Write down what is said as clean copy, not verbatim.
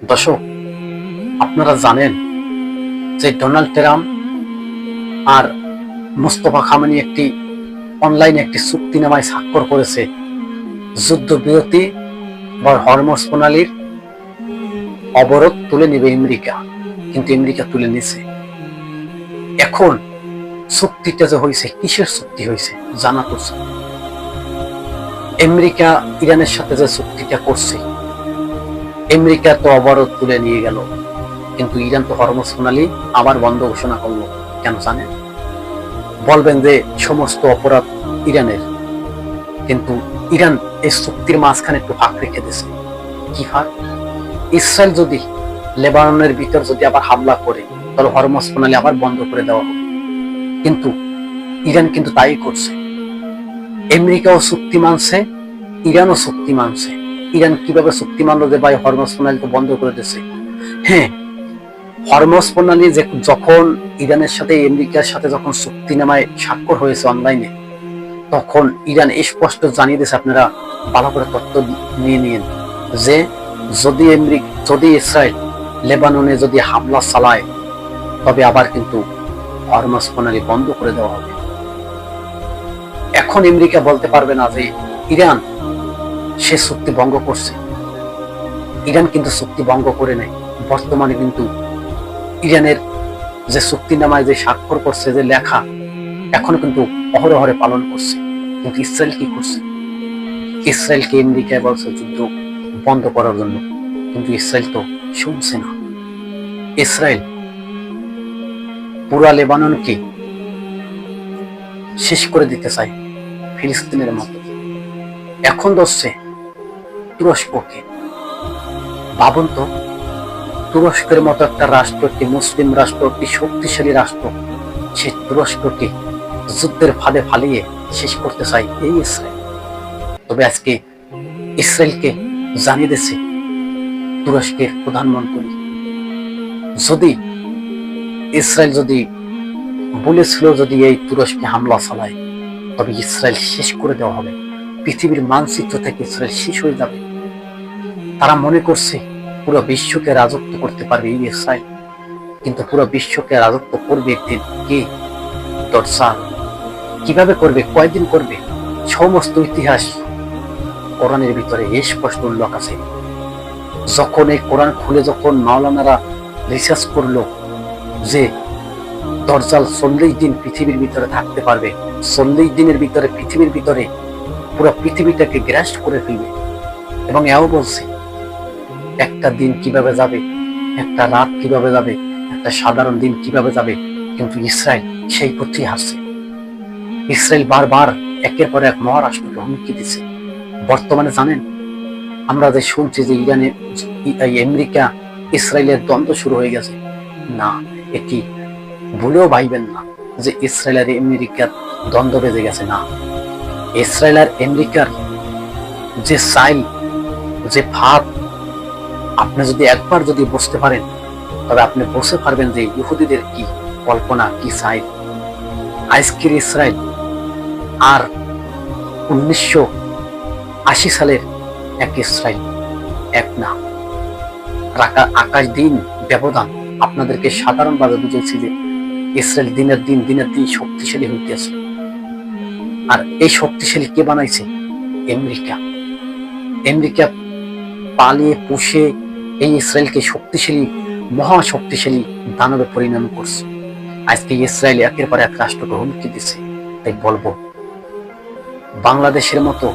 দর্শক, আপনারা জানেন যে ডোনাল্ড ট্রাম্প আর মোস্তফা খামেনি একটি অনলাইনে একটি চুক্তিনামায় স্বাক্ষর করেছে। যুদ্ধবিরতি বা হরমুজ প্রণালীর অবরোধ তুলে নেবে আমেরিকা, কিন্তু আমেরিকা তুলে নিছে। এখন চুক্তিটা যে হয়েছে, কিসের চুক্তি হয়েছে জানা তো। আমেরিকা ইরানের সাথে যে চুক্তিটা করছে, আমেরিকা তো অবরোধ তুলে নিয়ে গেল, কিন্তু ইরান তো হরমুজ প্রণালী আবার বন্ধ ঘোষণা করলো। কেন জানেন? বলবেন যে সমস্ত অপরাধ ইরানের, কিন্তু ইরান এই চুক্তির মাঝখানে একটু ফাঁক রেখে দিয়েছে। কি ফাঁক? ইসরায়েল যদি লেবাননের ভিতর যদি আবার হামলা করে, তাহলে হরমুজ প্রণালী আবার বন্ধ করে দেওয়া হবে। কিন্তু ইরান কিন্তু তাই করছে। আমেরিকাও চুক্তি মানছে, ইরানও চুক্তি মানছে। ইরান কিভাবে চুক্তি মানলো যে ভাই হরমুজ প্রণালী তো বন্ধ করে দিয়েছে? হ্যাঁ, হরমুজ প্রণালী যখন ইরানের সাথে আমেরিকার সাথে যখন চুক্তিনামায় স্বাক্ষর হয়েছে অনলাইনে, তখন ইরান স্পষ্ট জানিয়ে দিয়েছে, আপনারা ভালো করে তথ্য নিয়ে নিন, যে যদি ইসরায়েল লেবাননে যদি হামলা চালায়, তবে আবার কিন্তু হরমুজ প্রণালী বন্ধ করে দেওয়া হবে। এখন আমেরিকা বলতে পারবে না যে ইরান সে চুক্তি ভঙ্গ করছে। ইরান কিন্তু চুক্তি ভঙ্গ করে নাই। বর্তমানে কিন্তু ইরানের যে চুক্তিনামায় যে স্বাক্ষর করছে, যে লেখা, এখনো কিন্তু অহরহরে পালন করছে। কিন্তু ইসরায়েল কি করছে? ইসরায়েলকে আমেরিকায় বলছে যুদ্ধ বন্ধ করার জন্য, কিন্তু ইসরায়েল তো শুনছে না। ইসরায়েল পুরা লেবাননকে শেষ করে দিতে চায়, ফিলিস্তিনের মতো। এখন ধরছে তুরস্ককে। ভাবুন তো, তুরস্কের মতো একটা রাষ্ট্র, একটি মুসলিম রাষ্ট্র, একটি শক্তিশালী রাষ্ট্র, সে তুরস্ককে যুদ্ধের ফাঁদে ফালিয়ে শেষ করতে চায় এই ইসরায়েল। তবে আজকে ইসরায়েলকে জানিয়ে দিয়েছে তুরস্কের প্রধানমন্ত্রী, যদি ইসরায়েল যদি বলেছিল যদি এই তুরস্কে হামলা চালায়, তবে ইসরায়েল শেষ করে দেওয়া হবে। পৃথিবীর মানচিত্র থেকে ইসরায়েল শেষ হয়ে যাবে। তারা মনে করছে পুরো বিশ্বকে রাজত্ব করতে পারবে এই ইসরায়েল, কিন্তু পুরো বিশ্বকে রাজত্ব করবে একদিন কে? দরজাল। কিভাবে করবে? কয়দিন করবে? সমস্ত ইতিহাস কোরআনের ভিতরে স্পষ্ট উল্লেখ আছে। যখন এই কোরআন খুলে যখন মাওলানারা রিসার্চ করলো যে দরজাল 40 দিন পৃথিবীর ভিতরে থাকতে পারবে, 40 দিনের ভিতরে পৃথিবীর ভিতরে পুরো পৃথিবীটাকে গ্রাস করে ফেলবে, এবং এও বলছে একটা দিন কিভাবে যাবে, একটা রাত কিভাবে যাবে, একটা সাধারণ দিন কিভাবে যাবে। কিন্তু ইসরায়েল সেই পথেই হারছে। ইসরায়েল বারবার একের পর এক মহারাষ্ট্রকে হুমকি দিচ্ছে। বর্তমানে জানেন, আমরা যে শুনছি যে ইরানে আমেরিকা ইসরায়েলের দ্বন্দ্ব শুরু হয়ে গেছে। না, এটি ভুলেও ভাইবেন না যে ইসরায়েল আর আমেরিকার দ্বন্দ্ব বেজে গেছে। না, ইসরায়েল আর আমেরিকার যে সাইল, যে ফাঁদ, আপনি যদি একবার যদি বুঝতে পারেন, তবে আপনি বুঝতে পারবেন যে ইহুদিদের কি কল্পনা, কি সাইল। আজকের ইসরায়েল আর 1980 সালের এক ইসরায়েল এক না। আকাশ দিন ব্যবধান। আপনাদেরকে সাধারণভাবে বুঝেছি যে ইসরায়েল দিনের দিন শক্তিশালী হইতেছে। আর এই শক্তিশালী কে বানাইছে? আমেরিকা। আমেরিকা পালিয়ে পুষে এই ইসরায়েলকে শক্তিশালী, মহা শক্তিশালী দানবে পরিণাম করছে। আজকে ইসরায়েল একের পর এক রাষ্ট্রকে হুমকি দিচ্ছে। তাই বলবো, বাংলাদেশের মতো